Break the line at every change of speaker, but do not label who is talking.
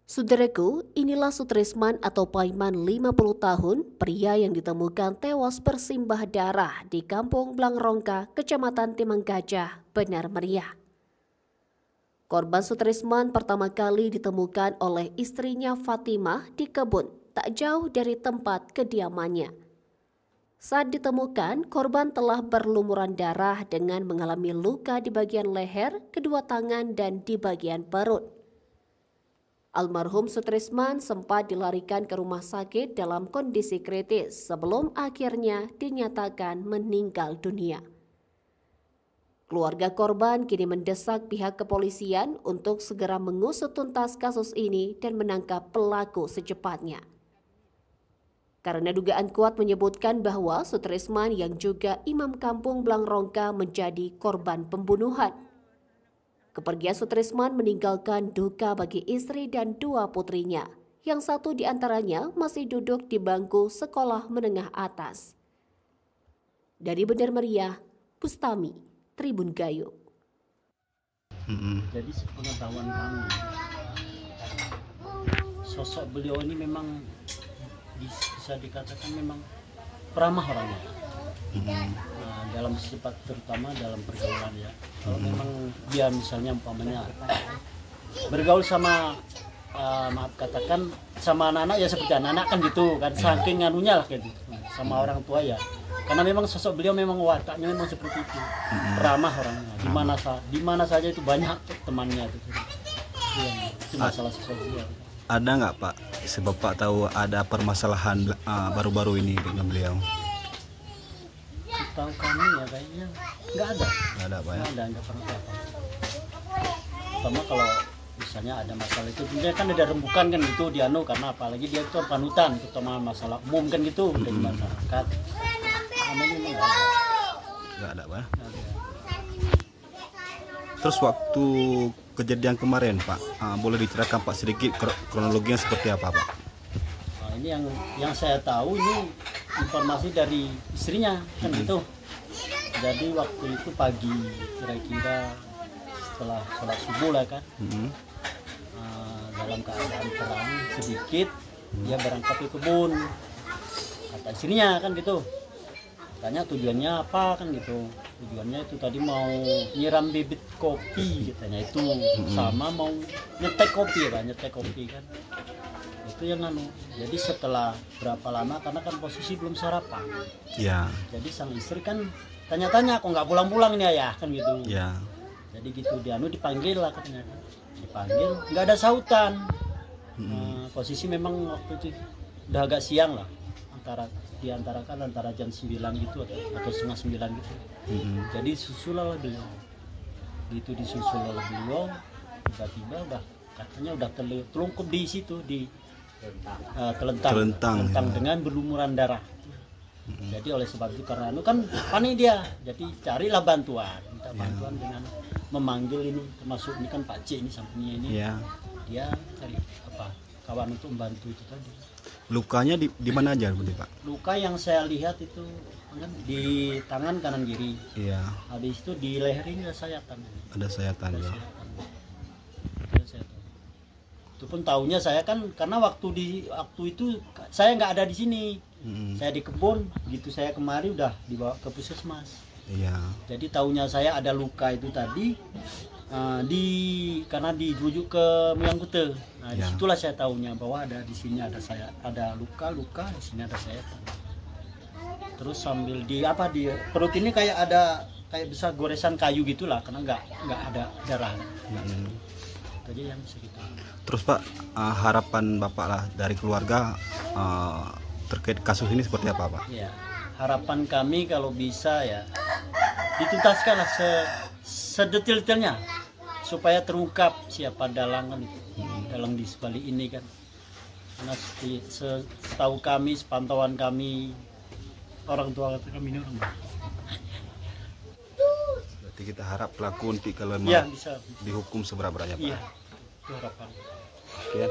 Saudaraku, inilah Sutrisman atau Paiman 50 tahun, pria yang ditemukan tewas bersimbah darah di Kampung Blangrongka, Kecamatan Timang Gajah, Benar Meriah. Korban Sutrisman pertama kali ditemukan oleh istrinya Fatimah di kebun, tak jauh dari tempat kediamannya. Saat ditemukan, korban telah berlumuran darah dengan mengalami luka di bagian leher, kedua tangan, dan di bagian perut. Almarhum Sutrisman sempat dilarikan ke rumah sakit dalam kondisi kritis sebelum akhirnya dinyatakan meninggal dunia. Keluarga korban kini mendesak pihak kepolisian untuk segera mengusut tuntas kasus ini dan menangkap pelaku secepatnya. Karena dugaan kuat menyebutkan bahwa Sutrisman yang juga imam kampung Blangrongka menjadi korban pembunuhan. Kepergian Sutrisman meninggalkan duka bagi istri dan dua putrinya, yang satu diantaranya masih duduk di bangku sekolah menengah atas. Dari Benar Meriah, Bustami, Tribun Gayung.
Jadi sepengetahuan kami, sosok beliau ini memang bisa dikatakan memang ramah orangnya. Nah, dalam sifat terutama dalam pergaulan ya. Kalau memang dia misalnya umpamanya bergaul sama maaf katakan sama anak-anak ya seperti anak-anak kan gitu kan, saking anunya lah kayak gitu sama orang tua ya. Karena memang sosok beliau memang wataknya memang seperti itu, ramah orangnya. Di mana saja itu banyak temannya itu. Ya, itu masalah sosok beliau.
Ada nggak Pak, sebab Pak tahu ada permasalahan baru-baru ini dengan beliau?
Tahu kami ya kayaknya nggak ada Pak ya? Nggak pernah apa. Pertama kalau misalnya ada masalah itu sebenarnya kan ada rembukan kan gitu dianu, karena apalagi dia itu panutan terutama masalah umum kan gitu dari masyarakat. Namanya
Nggak ada Pak. Terus waktu kejadian kemarin Pak, boleh diceritakan Pak sedikit kronologinya seperti apa Pak?
Nah, ini yang saya tahu ini informasi dari istrinya kan gitu. Jadi waktu itu pagi kira-kira setelah sholat subuh lah kan, dalam keadaan terang sedikit dia berangkat ke kebun, kata istrinya kan gitu. Tanya tujuannya apa kan gitu, tujuannya itu tadi mau nyiram bibit kopi katanya itu, sama mau nyetek kopi ya, nyetek kopi kan itu yang anu. Jadi setelah berapa lama, karena kan posisi belum sarapan
ya, jadi
sang istri kan tanya-tanya kok nggak pulang-pulang ini ayah kan gitu
ya.
Jadi gitu dia anu dipanggil lah katanya, dipanggil nggak ada sautan. Posisi memang waktu itu udah agak siang lah, antara jam 9 gitu atau setengah 9 gitu. Jadi susul lah beliau, gitu disusul oleh beliau, tiba-tiba udah katanya udah telungkup di situ di telentang ya, dengan berlumuran darah. Jadi oleh sebab itu karena itu kan panik dia, jadi carilah bantuan, minta bantuan dengan memanggil ini, termasuk ini kan Pak C ini sampingnya ini, dia cari kawan untuk membantu itu tadi.
Lukanya di mana aja Pak?
Luka yang saya lihat itu kan di tangan kanan kiri.
Iya.
Habis itu di leher ini ada sayatan.
Ada sayatan ya.
Itu pun tahunya saya kan karena waktu itu saya nggak ada di sini. Saya di kebun, gitu saya kemari udah dibawa ke puskesmas.
Iya. Jadi
tahunya saya ada luka itu tadi karena dirujuk ke Muyangkute. Nah, disitulah saya tahunya bahwa ada di sini ada luka di sini ada sayatan. Terus sambil di perut ini kayak bisa goresan kayu gitulah, karena nggak ada darah. Itu aja yang bisa kita.
Terus Pak, harapan Bapak lah dari keluarga terkait kasus ini seperti apa Pak? Ya,
harapan kami kalau bisa ya dituntaskan lah sedetil-detilnya supaya terungkap siapa dalangan itu, dalang di sebalik ini kan. Karena setahu kami, sepantauan kami, orang tua kami ini orang.
Berarti kita harap pelaku nanti kalau
bisa
dihukum seberat-beratnya Pak.
Iya, itu harapan.
Oke.